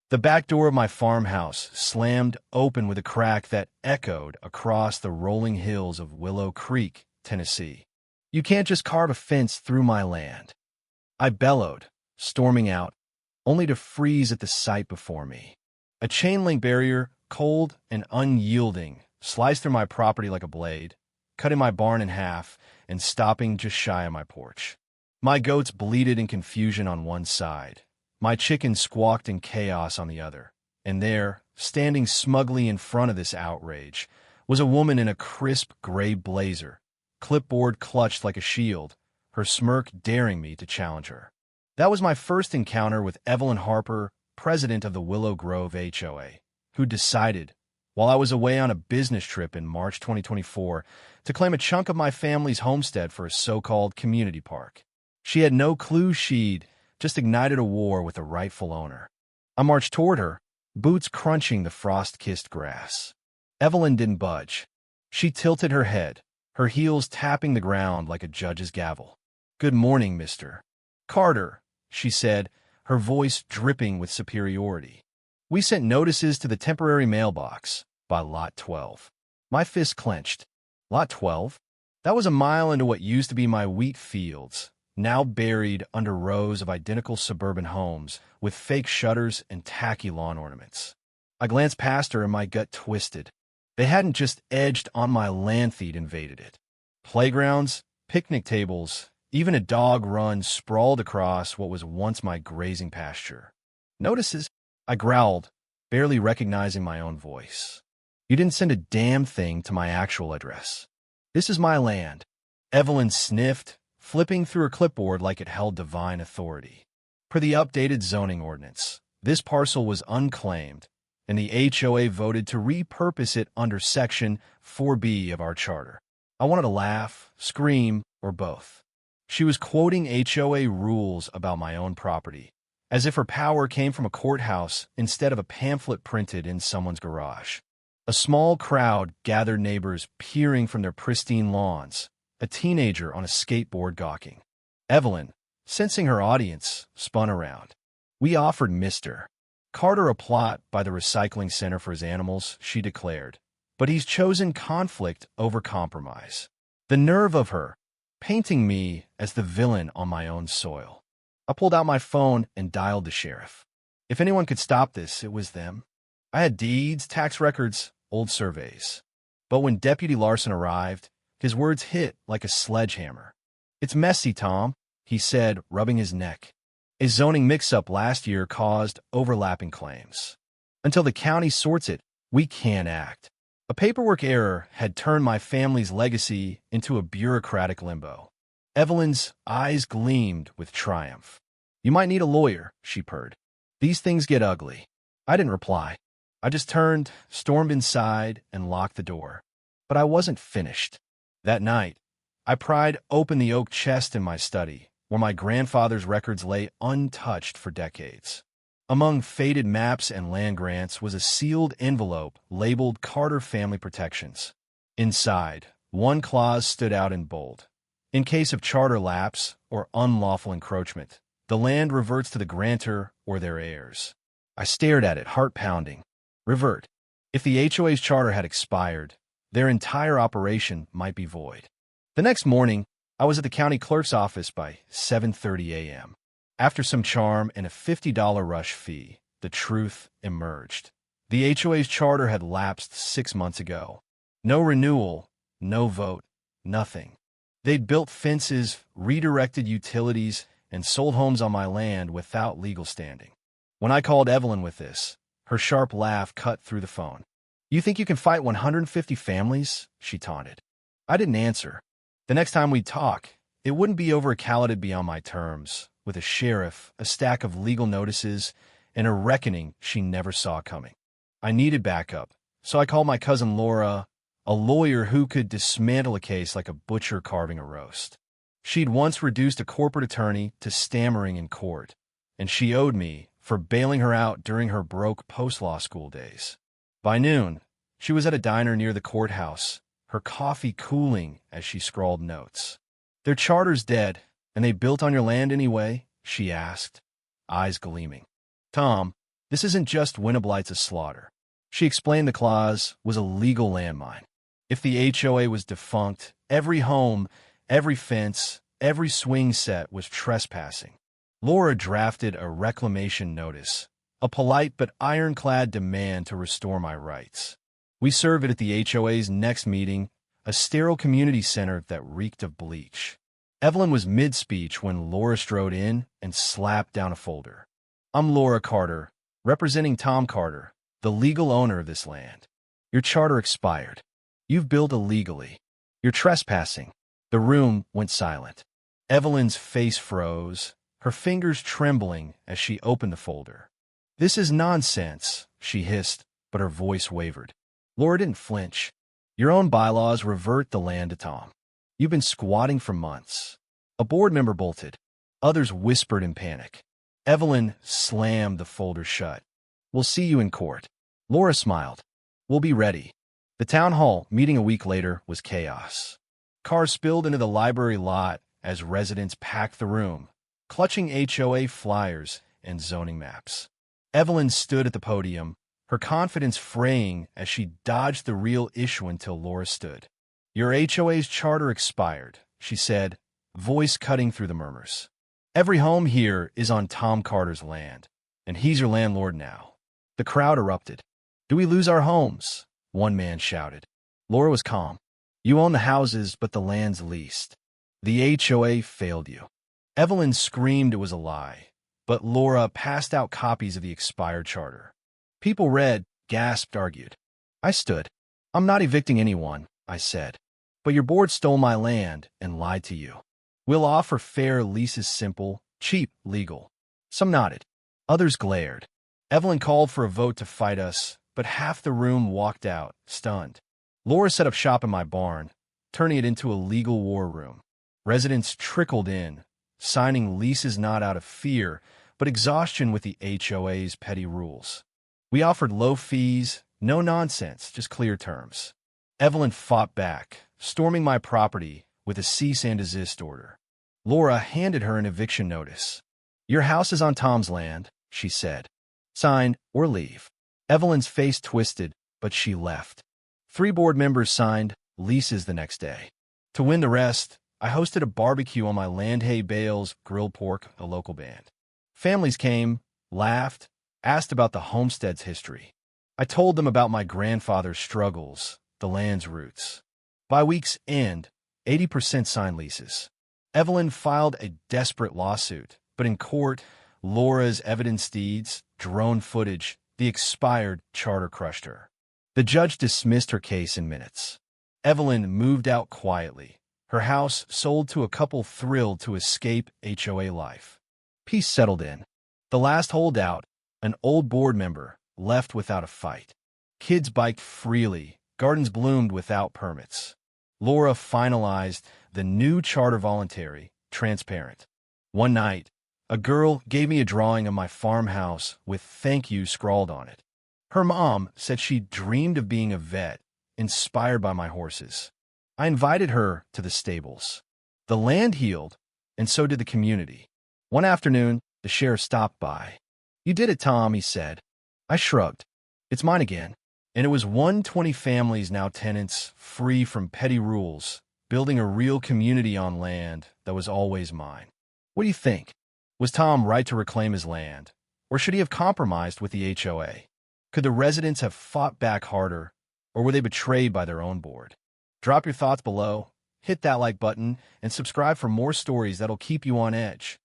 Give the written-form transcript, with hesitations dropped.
The back door of my farmhouse slammed open with a crack that echoed across the rolling hills of Willow Creek, Tennessee. "You can't just carve a fence through my land," I bellowed, storming out, only to freeze at the sight before me. A chain-link barrier, cold and unyielding, sliced through my property like a blade, cutting my barn in half and stopping just shy of my porch. My goats bleated in confusion on one side. My chickens squawked in chaos on the other. And there, standing smugly in front of this outrage, was a woman in a crisp gray blazer, clipboard clutched like a shield, her smirk daring me to challenge her. That was my first encounter with Evelyn Harper, president of the Willow Grove HOA, who decided, while I was away on a business trip in March 2024, to claim a chunk of my family's homestead for a so-called community park. She had no clue she'd just ignited a war with the rightful owner. I marched toward her, boots crunching the frost-kissed grass. Evelyn didn't budge. She tilted her head, her heels tapping the ground like a judge's gavel. "Good morning, Mr. Carter," she said, her voice dripping with superiority. "We sent notices to the temporary mailbox by Lot 12. My fist clenched. Lot 12? That was a mile into what used to be my wheat fields, now buried under rows of identical suburban homes with fake shutters and tacky lawn ornaments. I glanced past her and my gut twisted. They hadn't just edged on my land, they'd invaded it. Playgrounds, picnic tables, even a dog run sprawled across what was once my grazing pasture. "Notices?" I growled, barely recognizing my own voice. "You didn't send a damn thing to my actual address. This is my land." Evelyn sniffed, flipping through her clipboard like it held divine authority. Per the updated zoning ordinance, this parcel was unclaimed, and the HOA voted to repurpose it under Section 4B of our charter. I wanted to laugh, scream, or both. She was quoting HOA rules about my own property, as if her power came from a courthouse instead of a pamphlet printed in someone's garage. A small crowd gathered, neighbors peering from their pristine lawns, a teenager on a skateboard gawking. Evelyn, sensing her audience, spun around. "We offered Mr. Carter a plot by the recycling center for his animals," she declared, "but he's chosen conflict over compromise." The nerve of her, painting me as the villain on my own soil. I pulled out my phone and dialed the sheriff. If anyone could stop this, it was them. I had deeds, tax records, old surveys. But when Deputy Larson arrived, his words hit like a sledgehammer. "It's messy, Tom," he said, rubbing his neck. "A zoning mix-up last year caused overlapping claims. Until the county sorts it, we can't act." A paperwork error had turned my family's legacy into a bureaucratic limbo. Evelyn's eyes gleamed with triumph. "You might need a lawyer," she purred. "These things get ugly." I didn't reply. I just turned, stormed inside, and locked the door. But I wasn't finished. That night, I pried open the oak chest in my study, where my grandfather's records lay untouched for decades. Among faded maps and land grants was a sealed envelope labeled Carter Family Protections. Inside, one clause stood out in bold. In case of charter lapse or unlawful encroachment, the land reverts to the grantor or their heirs. I stared at it, heart pounding. Revert. If the HOA's charter had expired, their entire operation might be void. The next morning, I was at the county clerk's office by 7:30 a.m. After some charm and a $50 rush fee, the truth emerged. The HOA's charter had lapsed 6 months ago. No renewal, no vote, nothing. They'd built fences, redirected utilities, and sold homes on my land without legal standing. When I called Evelyn with this, her sharp laugh cut through the phone. "You think you can fight 150 families?" she taunted. I didn't answer. The next time we'd talk, it wouldn't be over a calated beyond my terms, with a sheriff, a stack of legal notices, and a reckoning she never saw coming. I needed backup, so I called my cousin Laura, a lawyer who could dismantle a case like a butcher carving a roast. She'd once reduced a corporate attorney to stammering in court, and she owed me for bailing her out during her broke post-law school days. By noon, she was at a diner near the courthouse, her coffee cooling as she scrawled notes. "Their charter's dead, and they built on your land anyway?" she asked, eyes gleaming. "Tom, This isn't just Winneblight's a slaughter. She explained the clause was a legal landmine. If the HOA was defunct, every home, every fence, every swing set was trespassing. Laura drafted a reclamation notice, a polite but ironclad demand to restore my rights. We served it at the HOA's next meeting, a sterile community center that reeked of bleach. Evelyn was mid-speech when Laura strode in and slapped down a folder. I'm Laura Carter, representing Tom Carter, the legal owner of this land. Your charter expired. You've built illegally. You're trespassing. The room went silent. Evelyn's face froze, her fingers trembling as she opened the folder. This is nonsense, she hissed, but her voice wavered. Laura didn't flinch. Your own bylaws revert the land to Tom. You've been squatting for months. A board member bolted. Others whispered in panic. Evelyn slammed the folder shut. We'll see you in court. Laura smiled. We'll be ready. The town hall meeting a week later was chaos. Cars spilled into the library lot as residents packed the room, clutching HOA flyers and zoning maps. Evelyn stood at the podium, her confidence fraying as she dodged the real issue until Laura stood. Your HOA's charter expired, she said, voice cutting through the murmurs. Every home here is on Tom Carter's land, and he's your landlord now. The crowd erupted. Do we lose our homes? One man shouted. Laura was calm. You own the houses, but the land's leased. The HOA failed you. Evelyn screamed it was a lie, but Laura passed out copies of the expired charter. People read, gasped, argued. I stood. I'm not evicting anyone, I said. But your board stole my land and lied to you. We'll offer fair leases, simple, cheap, legal. Some nodded. Others glared. Evelyn called for a vote to fight us, but half the room walked out, stunned. Laura set up shop in my barn, turning it into a legal war room. Residents trickled in, signing leases not out of fear, but exhaustion with the HOA's petty rules. We offered low fees, no nonsense, just clear terms. Evelyn fought back, storming my property with a cease and desist order. Laura handed her an eviction notice. Your house is on Tom's land, she said. Sign or leave. Evelyn's face twisted, but she left. 3 board members signed leases the next day. To win the rest, I hosted a barbecue on my land. Hay bales, grilled pork, a local band. Families came, laughed, asked about the homestead's history. I told them about my grandfather's struggles, the land's roots. By week's end, 80% signed leases. Evelyn filed a desperate lawsuit, but in court, Laura's evidence deeds, drone footage, the expired charter crushed her. The judge dismissed her case in minutes. Evelyn moved out quietly, her house sold to a couple thrilled to escape HOA life. Peace settled in. The last holdout, an old board member, left without a fight. Kids biked freely, gardens bloomed without permits. Laura finalized the new charter voluntary, transparent. One night, a girl gave me a drawing of my farmhouse with thank you scrawled on it. Her mom said she dreamed of being a vet, inspired by my horses. I invited her to the stables. The land healed, and so did the community. One afternoon, the sheriff stopped by. You did it, Tom, he said. I shrugged. It's mine again. And it was 120 families, now tenants, free from petty rules, building a real community on land that was always mine. What do you think? Was Tom right to reclaim his land? Or should he have compromised with the HOA? Could the residents have fought back harder, or were they betrayed by their own board? Drop your thoughts below, hit that like button, and subscribe for more stories that'll keep you on edge.